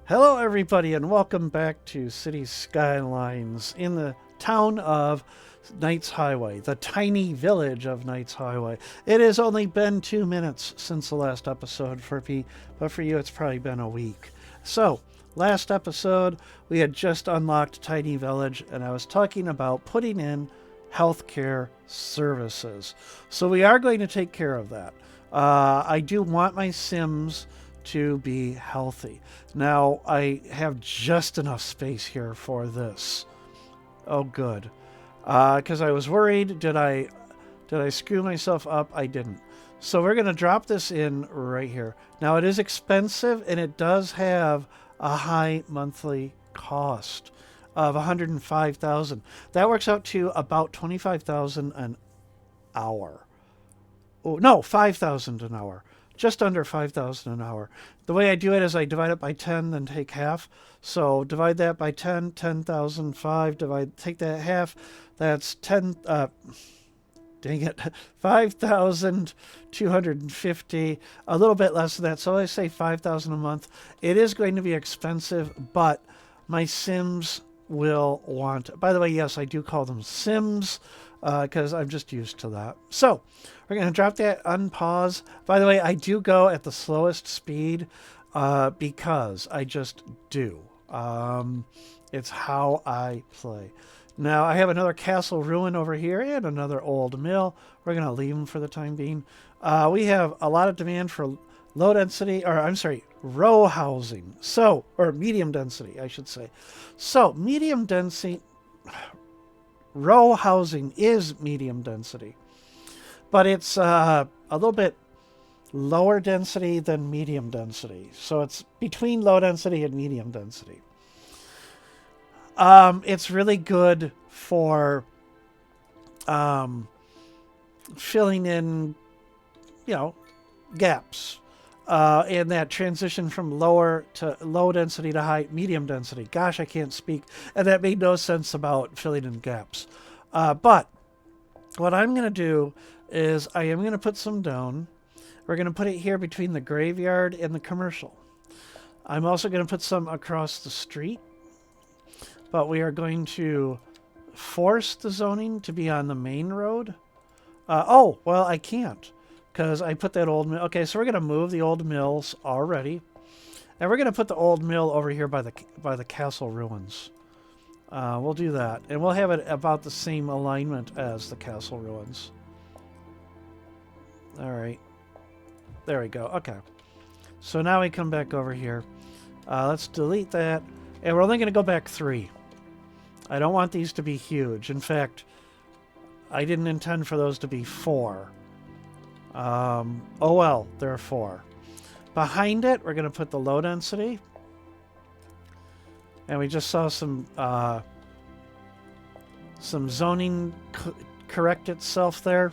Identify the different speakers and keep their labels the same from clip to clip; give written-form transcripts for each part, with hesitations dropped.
Speaker 1: Hello, everybody, and welcome back to City Skylines in the town of Knights Highway, the tiny village of Knights Highway. It has only been 2 minutes since the last episode for me, but for you, it's probably been a week. So, last episode, we had just unlocked Tiny Village, and I was talking about putting in healthcare services. So, we are going to take care of that. I do want my Sims to be healthy. Now, I have just enough space here for this. Oh, good. Because I was worried, did I screw myself up? I didn't. So we're going to drop this in right here. Now, it is expensive, and it does have a high monthly cost of 105,000. That works out to about 25,000 an hour. Oh, no, 5,000 an hour. Just under 5,000 an hour. The way I do it is I divide it by 10, then take half. So divide that by 10, 10,005, take that half. That's 10, dang it, 5,250, a little bit less than that. So I say 5,000 a month. It is going to be expensive, but my Sims will want, by the way, yes, I do call them Sims, because I'm just used to that. So we're going to drop that unpause. By the way, I do go at the slowest speed because I just do. It's how I play. Now, I have another castle ruin over here and another old mill. We're going to leave them for the time being. We have a lot of demand for low density, or I'm sorry, row housing. So, or medium density, I should say. So, medium density, row housing is medium density, but it's a little bit lower density than medium density. So it's between low density and medium density. It's really good for filling in, gaps. And that transition from low density to high medium density. Gosh, I can't speak. And that made no sense about filling in gaps. But what I'm going to do is I am going to put some down. We're going to put it here between the graveyard and the commercial. I'm also going to put some across the street. But we are going to force the zoning to be on the main road. Well, I can't, because I put that old mill. Okay, so we're going to move the old mills already. And we're going to put the old mill over here by the castle ruins. We'll do that. And we'll have it about the same alignment as the castle ruins. All right. There we go. Okay. So now we come back over here. Let's delete that. And we're only going to go back 3. I don't want these to be huge. In fact, I didn't intend for those to be 4. Oh well, there are 4. Behind it, we're going to put the low density. And we just saw some zoning correct itself there.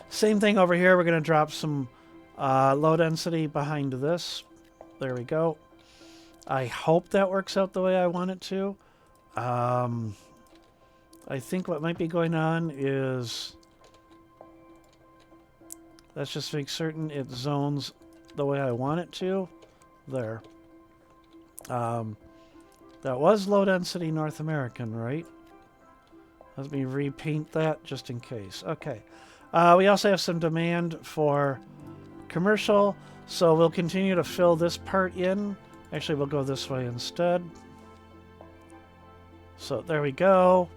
Speaker 1: Same thing over here. We're going to drop some low density behind this. There we go. I hope that works out the way I want it to. I think what might be going on is, let's just make certain it zones the way I want it to. There. That was low density North American, right? Let me repaint that just in case. Okay. We also have some demand for commercial, so we'll continue to fill this part in. Actually, we'll go this way instead. So there we go.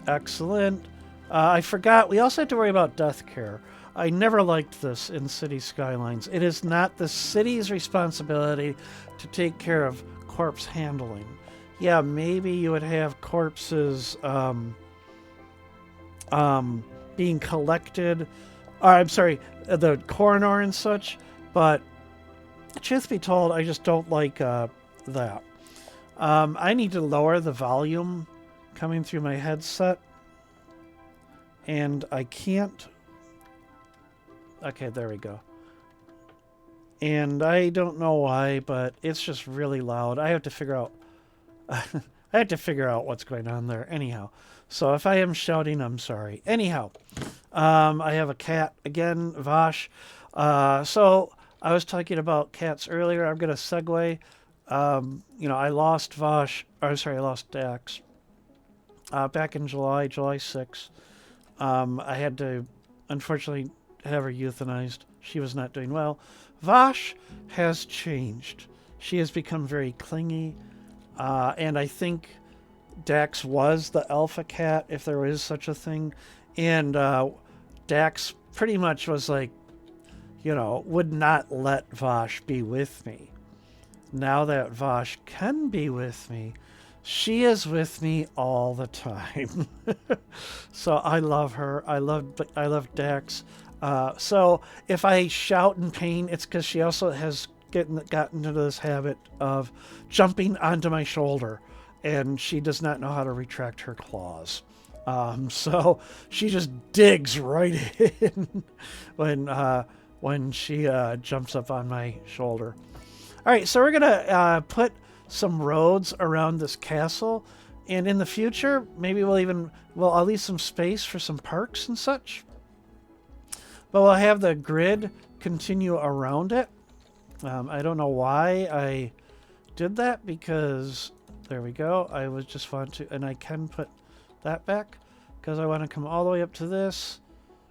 Speaker 1: Excellent. I forgot, we also had to worry about death care. I never liked this in City Skylines. It is not the city's responsibility to take care of corpse handling. Yeah, maybe you would have corpses being collected. Or, I'm sorry, the coroner and such, but truth be told, I just don't like that. I need to lower the volume coming through my headset. And I can't. Okay, there we go. And I don't know why, but it's just really loud. I have to figure out what's going on there. Anyhow, so if I am shouting, I'm sorry. Anyhow, I have a cat again, Vash. So I was talking about cats earlier. I'm going to segue. I lost Vosh, or sorry, I lost Dax back in July 6th. I had to, unfortunately, have her euthanized. She was not doing well. Vosh has changed. She has become very clingy, and I think Dax was the alpha cat, if there is such a thing. And Dax pretty much was like, would not let Vosh be with me. Now that Vosh can be with me, she is with me all the time. So I love her. I love Dax. So if I shout in pain, it's because she also has gotten into this habit of jumping onto my shoulder, and she does not know how to retract her claws. So she just digs right in when she jumps up on my shoulder. All right, so we're gonna put some roads around this castle, and in the future, maybe we'll leave some space for some parks and such. But we'll have the grid continue around it. I don't know why I did that, because there we go. I was just want to, and I can put that back because I want to come all the way up to this.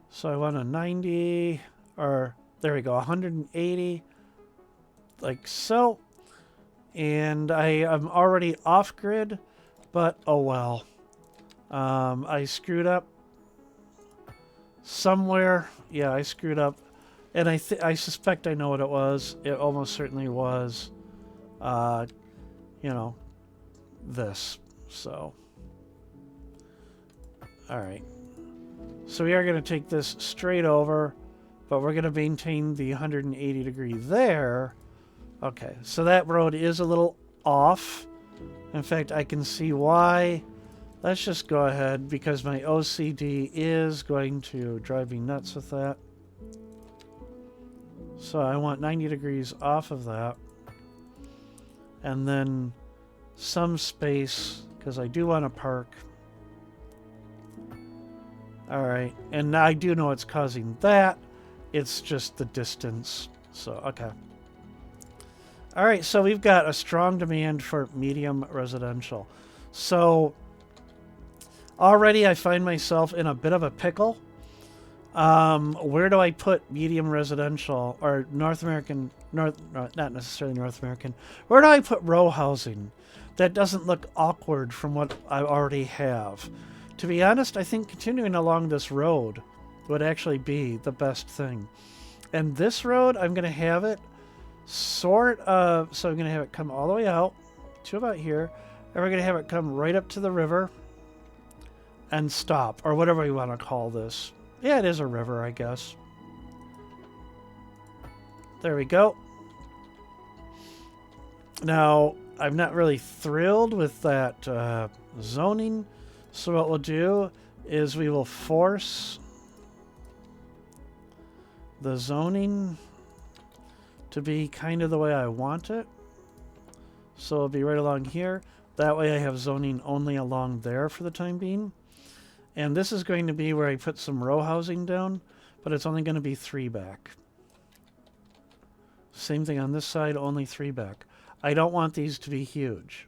Speaker 1: So I want a 90, or there we go, 180, like so. And I am already off grid, but oh well. I screwed up somewhere. Yeah, I screwed up, and I suspect I know what it was. It almost certainly was, this. So, all right. So we are going to take this straight over, but we're going to maintain the 180 degree there. Okay, so that road is a little off. In fact, I can see why. Let's just go ahead, because my OCD is going to drive me nuts with that. So I want 90 degrees off of that. And then some space, because I do want to park. Alright, and I do know it's causing that. It's just the distance. So, okay. Alright, so we've got a strong demand for medium residential. So, already I find myself in a bit of a pickle. Where do I put medium residential, or North American, not necessarily North American, where do I put row housing that doesn't look awkward from what I already have? To be honest, I think continuing along this road would actually be the best thing. And this road, I'm going to have it so I'm going to have it come all the way out to about here, and we're going to have it come right up to the river and stop, or whatever you want to call this. Yeah, it is a river, I guess. There we go. Now, I'm not really thrilled with that zoning, so what we'll do is we will force the zoning to be kind of the way I want it. So it'll be right along here. That way I have zoning only along there for the time being. And this is going to be where I put some row housing down, but it's only going to be 3 back. Same thing on this side, only 3 back. I don't want these to be huge.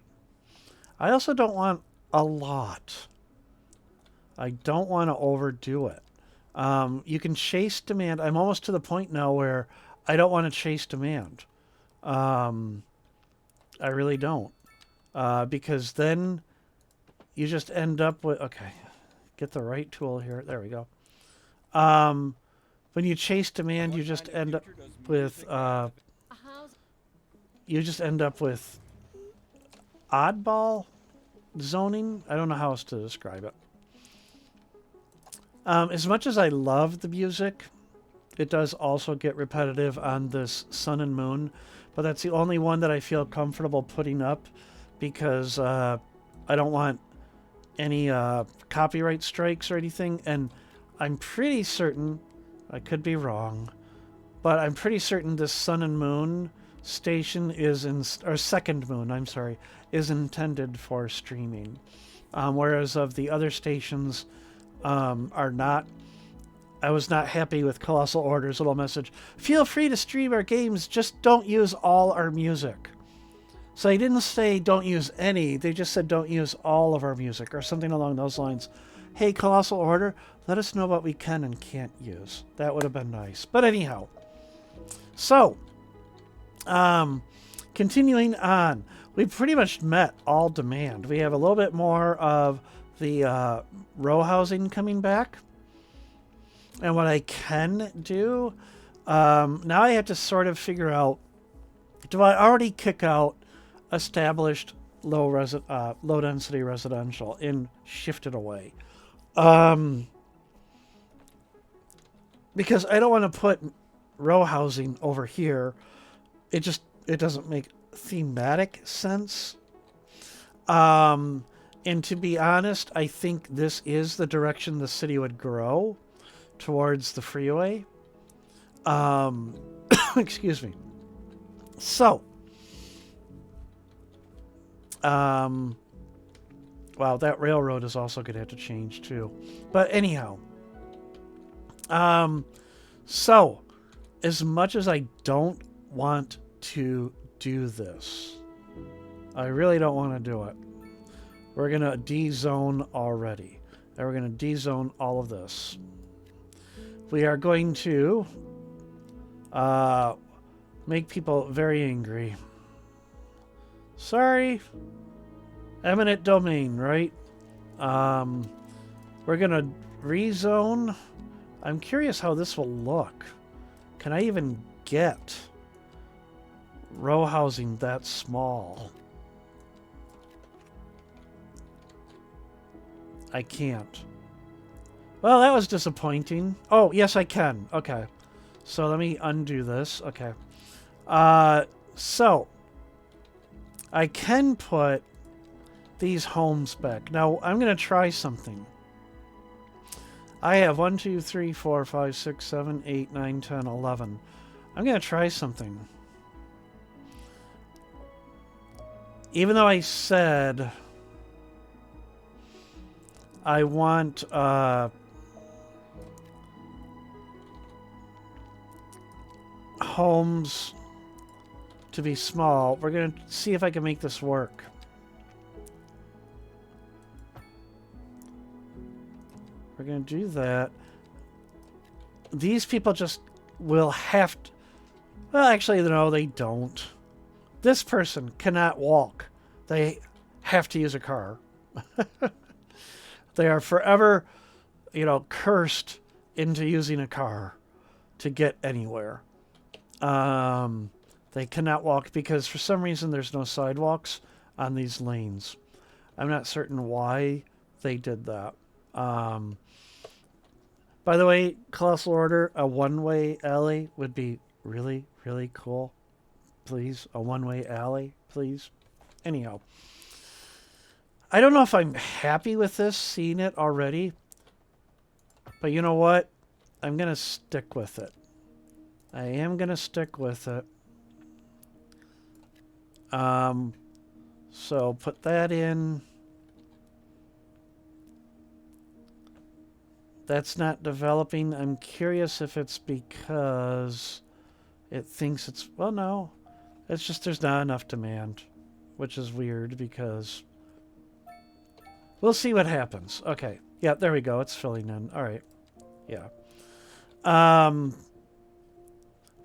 Speaker 1: I also don't want a lot. I don't want to overdo it. You can chase demand. I'm almost to the point now where I don't want to chase demand. I really don't. Because then you just end up with... Okay, get the right tool here. There we go. When you chase demand, you just end up with... you just end up with oddball zoning. I don't know how else to describe it. As much as I love the music, it does also get repetitive on this Sun and Moon, but that's the only one that I feel comfortable putting up because I don't want any copyright strikes or anything, and I'm pretty certain, I could be wrong, but I'm pretty certain this Sun and Moon station is or Second Moon, I'm sorry, is intended for streaming, whereas of the other stations are not. I was not happy with Colossal Order's little message. Feel free to stream our games, just don't use all our music. So they didn't say don't use any, they just said don't use all of our music or something along those lines. Hey, Colossal Order, let us know what we can and can't use. That would have been nice. But anyhow, so, continuing on, we pretty much met all demand. We have a little bit more of the row housing coming back. And what I can do, now I have to sort of figure out, do I already kick out established low density residential and shift it away? Because I don't want to put row housing over here. It doesn't make thematic sense. And to be honest, I think this is the direction the city would grow, towards the freeway. Excuse me. So, wow, that railroad is also going to have to change too. But anyhow, so as much as I don't want to do this, I really don't want to do it. We're going to de-zone already. And we're going to de-zone all of this. We are going to make people very angry. Sorry. Eminent domain, right? We're going to rezone. I'm curious how this will look. Can I even get row housing that small? I can't. Well, that was disappointing. Oh, yes, I can. Okay. So let me undo this. Okay. So I can put these homes back. Now, I'm going to try something. I have 1, 2, 3, 4, 5, 6, 7, 8, 9, 10, 11. I'm going to try something. Even though I said I want homes to be small, we're going to see if I can make this work. We're going to do that. These people just will have to... Well, actually, no, they don't. This person cannot walk. They have to use a car. They are forever, cursed into using a car to get anywhere. They cannot walk because for some reason there's no sidewalks on these lanes. I'm not certain why they did that. By the way, Colossal Order, a one-way alley would be really, really cool. Please, a one-way alley, please. Anyhow, I don't know if I'm happy with this, seeing it already. But you know what? I'm going to stick with it. I am going to stick with it. So put that in. That's not developing. I'm curious if it's because it thinks it's... Well, no. It's just there's not enough demand, which is weird because... We'll see what happens. Okay. Yeah, there we go. It's filling in. All right. Yeah.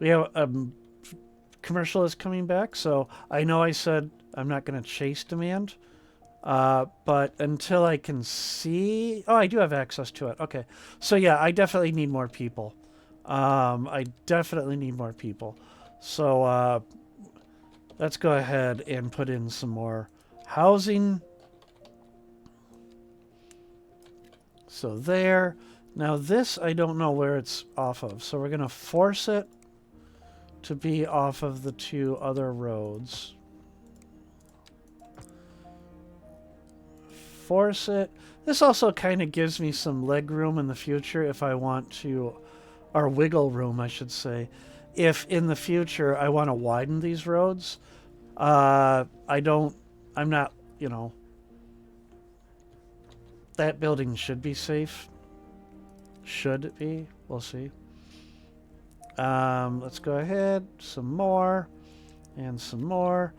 Speaker 1: We have commercial is coming back, so I know I said I'm not going to chase demand. But until I can see... Oh, I do have access to it. Okay. So, yeah, I definitely need more people. I definitely need more people. So, let's go ahead and put in some more housing. So, there. Now, this, I don't know where it's off of. So, we're going to force it to be off of the two other roads. Force it. This also kind of gives me some leg room in the future if I want to, or wiggle room, I should say. If in the future I want to widen these roads, I'm not, that building should be safe. Should it be? We'll see. Let's go ahead. Some more. And some more.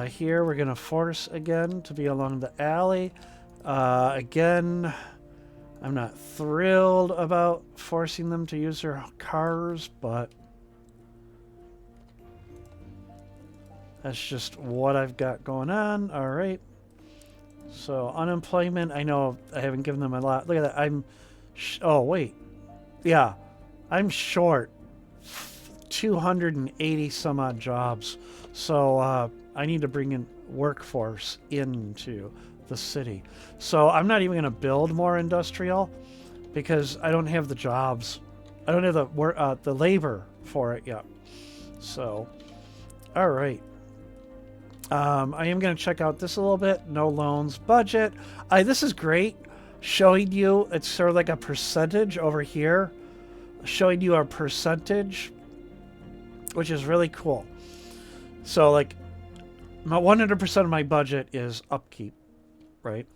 Speaker 1: Here we're going to force again to be along the alley. Again, I'm not thrilled about forcing them to use their cars, but that's just what I've got going on. All right. So unemployment, I know I haven't given them a lot. Look at that. Oh, wait. Yeah, I'm short 280 some odd jobs. So I need to bring in workforce into the city. So I'm not even going to build more industrial because I don't have the jobs. I don't have the labor for it yet. So, all right. I am going to check out this a little bit. No loans budget. This is great. Showing you, it's sort of like a percentage over here. Showing you our percentage, which is really cool. So like 100% of my budget is upkeep, right?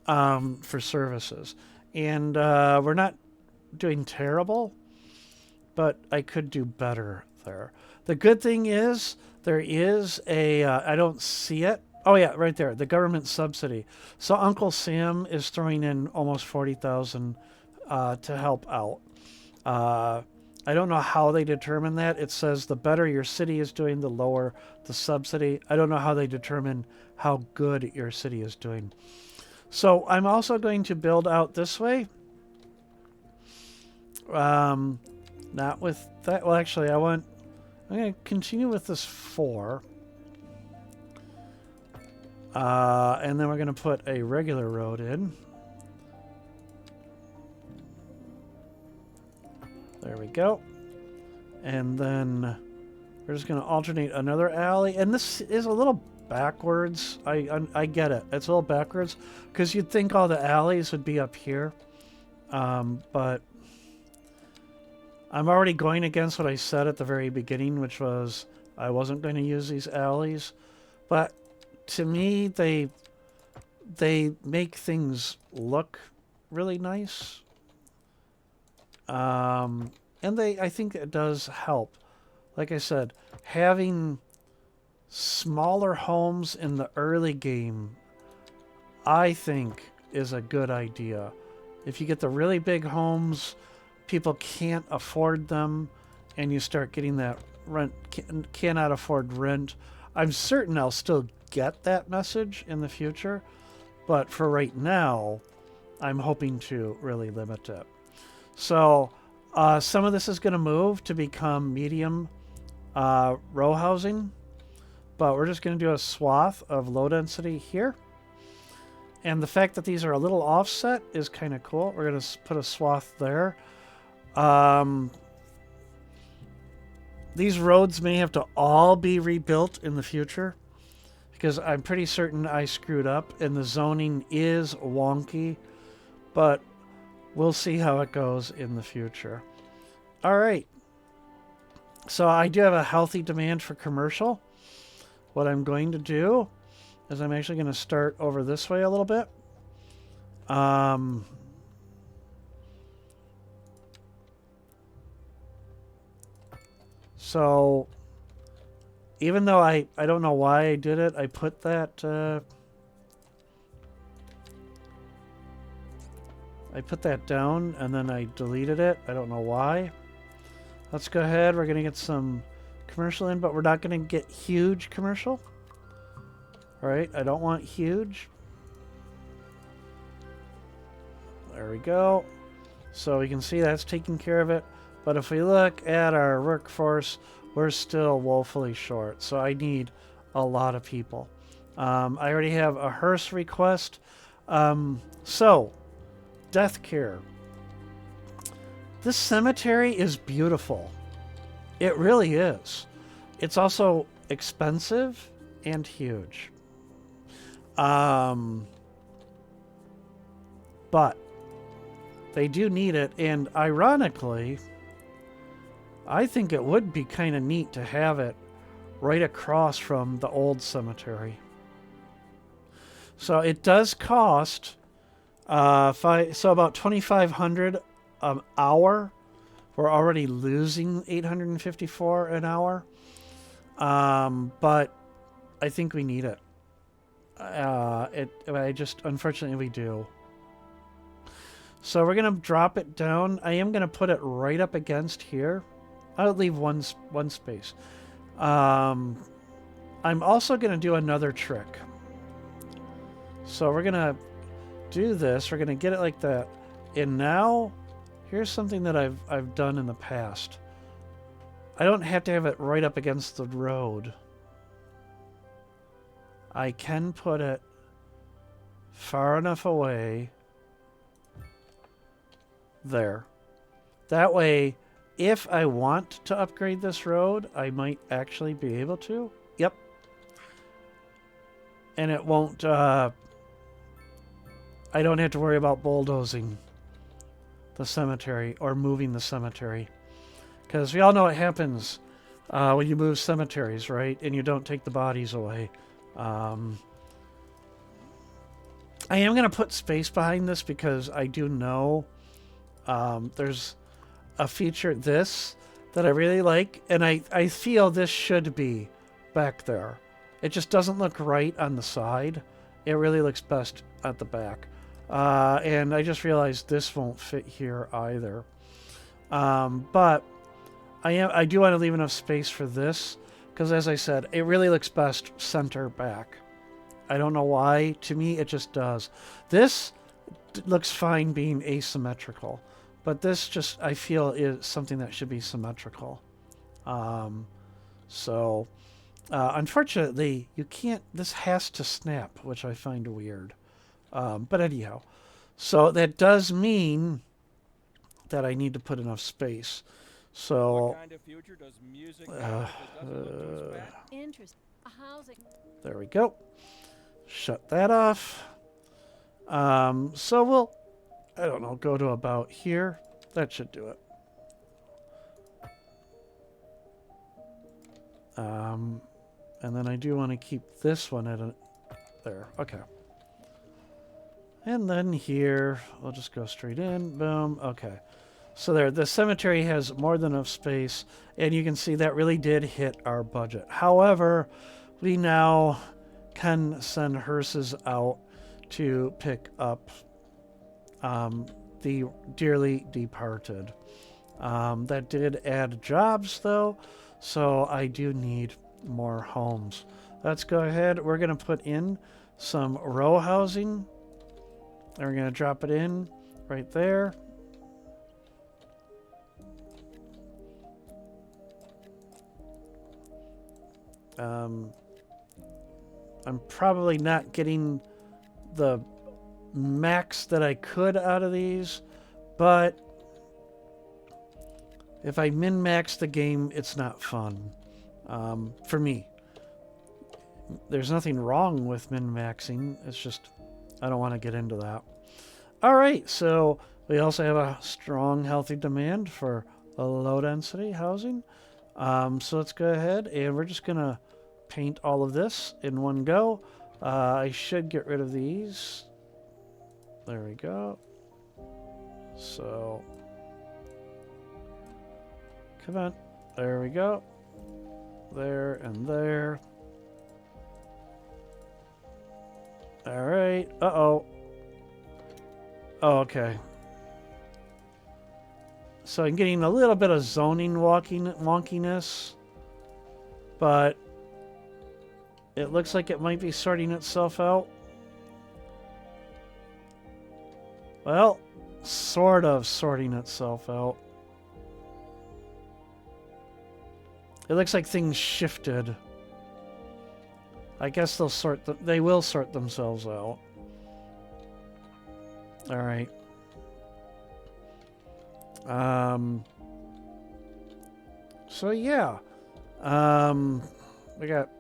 Speaker 1: For services. And we're not doing terrible, but I could do better there. The good thing is there is I don't see it. Oh yeah, right there, the government subsidy. So Uncle Sam is throwing in almost 40,000 to help out. I don't know how they determine that. It says the better your city is doing, the lower the subsidy. I don't know how they determine how good your city is doing. So I'm also going to build out this way. Not with that. Well, actually, I'm going to continue with this 4. And then we're going to put a regular road in. There we go. And then we're just going to alternate another alley. And this is a little backwards. I get it. It's a little backwards because you'd think all the alleys would be up here. But I'm already going against what I said at the very beginning, which was I wasn't going to use these alleys. But to me, they make things look really nice. And I think it does help. Like I said, having smaller homes in the early game, I think is a good idea. If you get the really big homes, people can't afford them, and you start getting that rent, cannot afford rent. I'm certain I'll still get that message in the future, but for right now, I'm hoping to really limit it. So some of this is going to move to become medium row housing, but we're just going to do a swath of low density here. And the fact that these are a little offset is kind of cool. We're going to put a swath there. These roads may have to all be rebuilt in the future because I'm pretty certain I screwed up and the zoning is wonky, but we'll see how it goes in the future. All right. So I do have a healthy demand for commercial. What I'm going to do is I'm actually going to start over this way a little bit. So even though I don't know why I did it, I put that down and then I deleted it. I don't know why. Let's go ahead. We're going to get some commercial in, but we're not going to get huge commercial. All right, I don't want huge. There we go. So we can see that's taking care of it. But if we look at our workforce, we're still woefully short. So I need a lot of people. I already have a hearse request. So, death care. This cemetery is beautiful. It really is. It's also expensive and huge. But they do need it. And ironically, I think it would be kind of neat to have it right across from the old cemetery. So it does cost so about $2,500 hour. We're already losing 854 an hour. But I think we need it. Unfortunately we do. So we're going to drop it down. I am going to put it right up against here. I'll leave one space. I'm also going to do another trick. So we're going to do this. We're going to get it like that. And now, here's something that I've done in the past. I don't have to have it right up against the road. I can put it far enough away there. That way, if I want to upgrade this road, I might actually be able to. Yep. And it won't, I don't have to worry about bulldozing the cemetery or moving the cemetery. Because we all know what happens when you move cemeteries, right? And you don't take the bodies away. I am going to put space behind this because I do know there's a feature, this, that I really like. And I feel this should be back there. It just doesn't look right on the side. It really looks best at the back. And I just realized this won't fit here either. But I do want to leave enough space for this. Because as I said, it really looks best center back. I don't know why. To me, it just does. This looks fine being asymmetrical. But this just, I feel, is something that should be symmetrical. Unfortunately, you can't, this has to snap, which I find weird. But anyhow, so that does mean that I need to put enough space. So,
Speaker 2: what kind of future does music have if it doesn't look too bad?
Speaker 3: Housing.
Speaker 1: There we go. Shut that off. So we'll, I don't know, go to about here. That should do it. And then I do want to keep this one at a, there. Okay. And then here, we'll just go straight in. Boom. Okay. So there, the cemetery has more than enough space, and you can see that really did hit our budget. However, we now can send hearses out to pick up the dearly departed. That did add jobs, though, so I do need more homes. Let's go ahead. We're going to put in some row housing. And we're going to drop it in right there. I'm probably not getting the max that I could out of these, but if I min-max the game, it's not fun. For me. There's nothing wrong with min-maxing. It's just, I don't want to get into that. Alright, so we also have a strong, healthy demand for a low-density housing. So let's go ahead, and we're just going to paint all of this in one go. I should get rid of these. There we go. So, come on. There we go. There and there. All right. Uh-oh. Oh, okay. So I'm getting a little bit of zoning wonkiness, but it looks like it might be sorting itself out. Well, sort of sorting itself out. It looks like things shifted. I guess they will sort themselves out. All right. So yeah. We got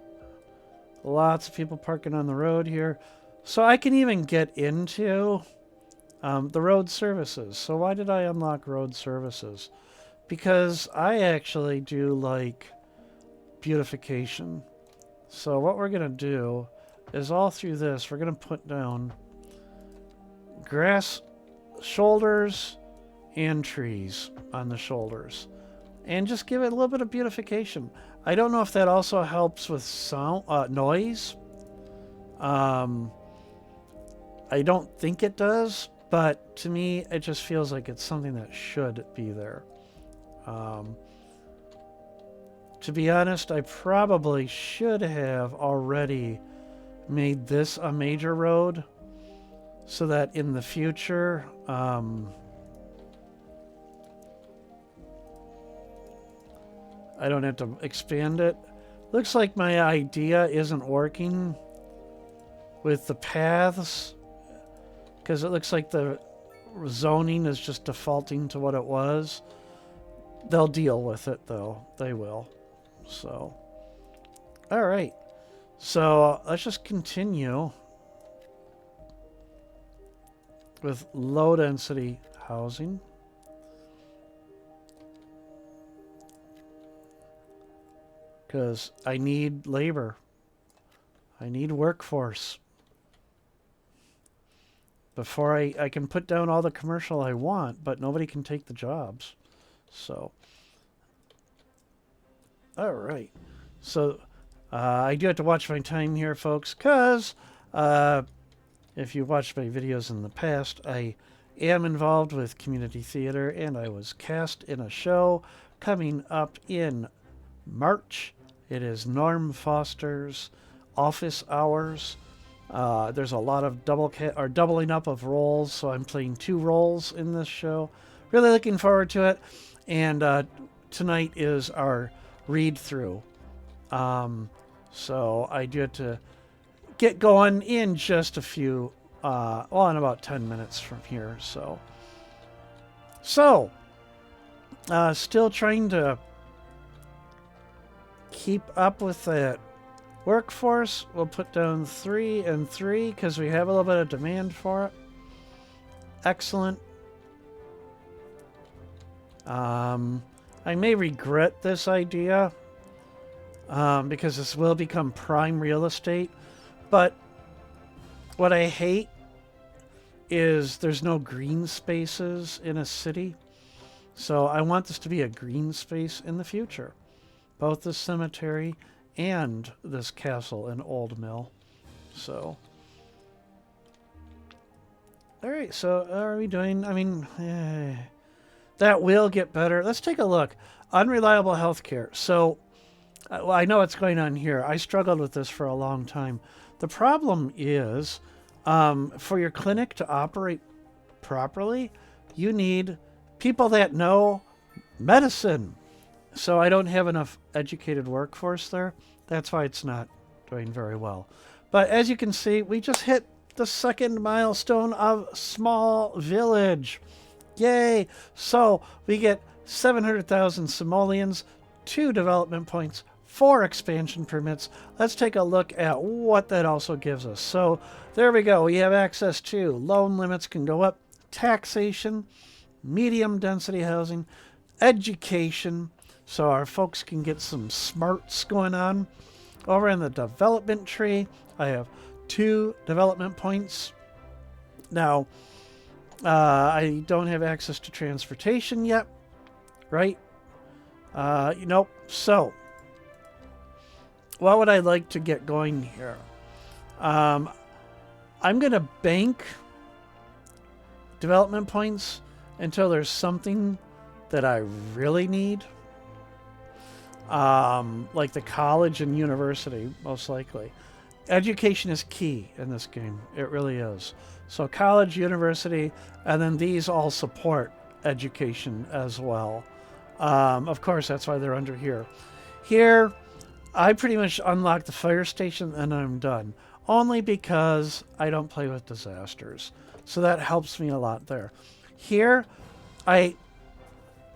Speaker 1: lots of people parking on the road here. So I can even get into the road services. So why did I unlock road services? Because I actually do like beautification. So what we're going to do is all through this, we're going to put down grass shoulders and trees on the shoulders. And just give it a little bit of beautification. I don't know if that also helps with sound, noise. I don't think it does, but to me, it just feels like it's something that should be there. To be honest, I probably should have already made this a major road so that in the future, I don't have to expand it. Looks like my idea isn't working with the paths, because it looks like the zoning is just defaulting to what it was. They'll deal with it, though. They will. So, all right. So let's just continue with low density housing. Because I need labor. I need workforce. Before I can put down all the commercial I want, but nobody can take the jobs. So, all right. So, I do have to watch my time here, folks, because if you watched my videos in the past, I am involved with community theater, and I was cast in a show coming up in March. It is Norm Foster's Office Hours. There's a lot of doubling up of roles, so I'm playing 2 roles in this show. Really looking forward to it. And tonight is our read-through. So I do have to get going in just a few, in about 10 minutes from here. So still trying to keep up with that workforce. We'll put down 3 and 3 because we have a little bit of demand for it. Excellent. I may regret this idea because this will become prime real estate. But what I hate is there's no green spaces in a city. So I want this to be a green space in the future. Both the cemetery and this castle and old mill. So, all right. So, how are we doing? I mean, that will get better. Let's take a look. Unreliable healthcare. So, well, I know what's going on here. I struggled with this for a long time. The problem is, for your clinic to operate properly, you need people that know medicine. So I don't have enough educated workforce there. That's why it's not doing very well. But as you can see, we just hit the 2nd milestone of small village. Yay! So we get 700,000 simoleons, 2 development points, 4 expansion permits. Let's take a look at what that also gives us. So there we go. We have access to loan limits can go up, taxation, medium density housing, education. So our folks can get some smarts going on. Over in the development tree, I have 2 development points. Now, I don't have access to transportation yet, right? Nope. So, what would I like to get going here? I'm going to bank development points until there's something that I really need. Like the college and university, most likely. Education is key in this game. It really is. So college, university, and then these all support education as well. Of course, that's why they're under here. Here, I pretty much unlock the fire station and I'm done. Only because I don't play with disasters. So that helps me a lot there. Here,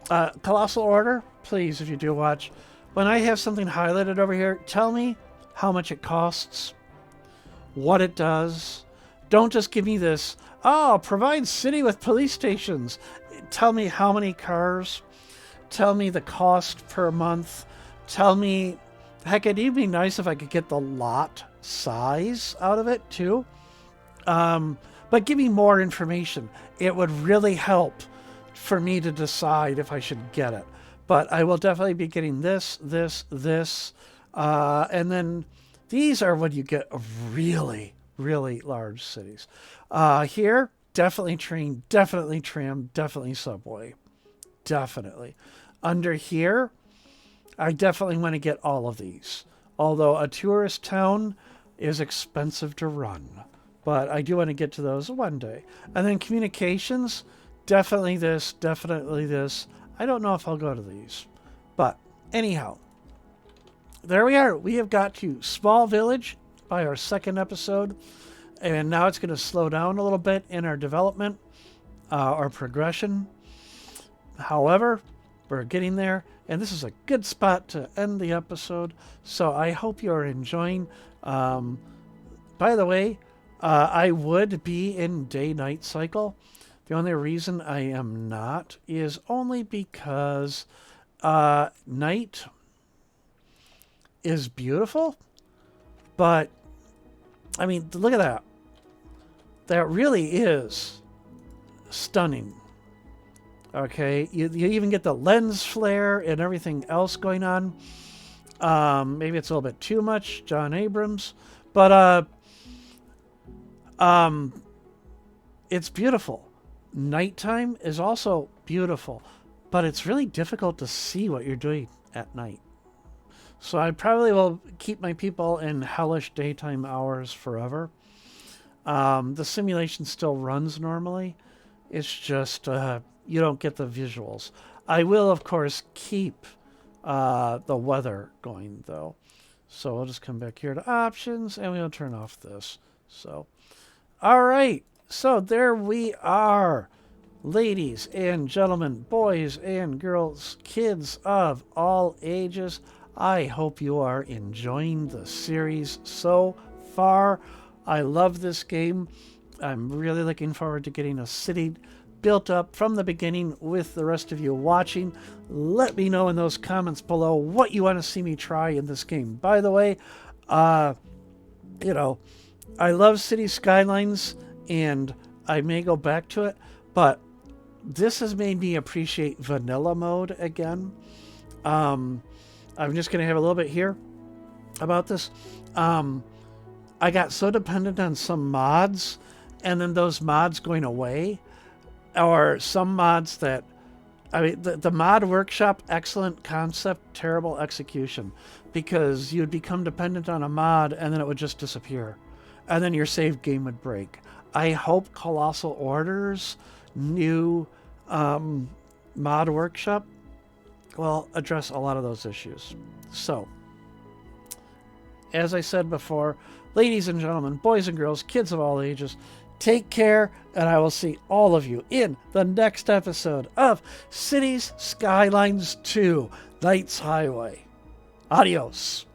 Speaker 1: Colossal Order, please, if you do watch, when I have something highlighted over here, tell me how much it costs, what it does. Don't just give me this, provide city with police stations. Tell me how many cars. Tell me the cost per month. Tell me, heck, it'd be nice if I could get the lot size out of it too. But give me more information. It would really help for me to decide if I should get it. But I will definitely be getting this, and then these are when you get really, really large cities. Here, definitely train, definitely tram, definitely subway. Definitely. Under here, I definitely want to get all of these. Although a tourist town is expensive to run. But I do want to get to those one day. And then communications, definitely this, definitely this. I don't know if I'll go to these. But anyhow, there we are. We have got to Small Village by our second episode. And now it's going to slow down a little bit in our development, our progression. However, we're getting there. And this is a good spot to end the episode. So I hope you're enjoying. By the way, I would be in day-night cycle. The only reason I am not is only because night is beautiful. But, I mean, look at that. That really is stunning. Okay, you even get the lens flare and everything else going on. Maybe it's a little bit too much, John Abrams, but it's beautiful. Nighttime is also beautiful, but it's really difficult to see what you're doing at night. So I probably will keep my people in hellish daytime hours forever. The simulation still runs normally. It's just you don't get the visuals. I will, of course, keep the weather going, though. So we'll just come back here to options, and we'll turn off this. So, all right. So there we are. Ladies and gentlemen, boys and girls, kids of all ages, I hope you are enjoying the series so far. I love this game. I'm really looking forward to getting a city built up from the beginning with the rest of you watching. Let me know in those comments below what you want to see me try in this game. By the way, you know, I love City Skylines and I may go back to it, but this has made me appreciate vanilla mode again. I'm just going to have a little bit here about this. I got so dependent on some mods and then those mods going away, or some mods that, I mean, the mod workshop, excellent concept, terrible execution, because you'd become dependent on a mod and then it would just disappear. And then your save game would break. I hope Colossal Order's new mod workshop will address a lot of those issues. So, as I said before, ladies and gentlemen, boys and girls, kids of all ages, take care, and I will see all of you in the next episode of Cities Skylines 2, Nights Highway. Adios.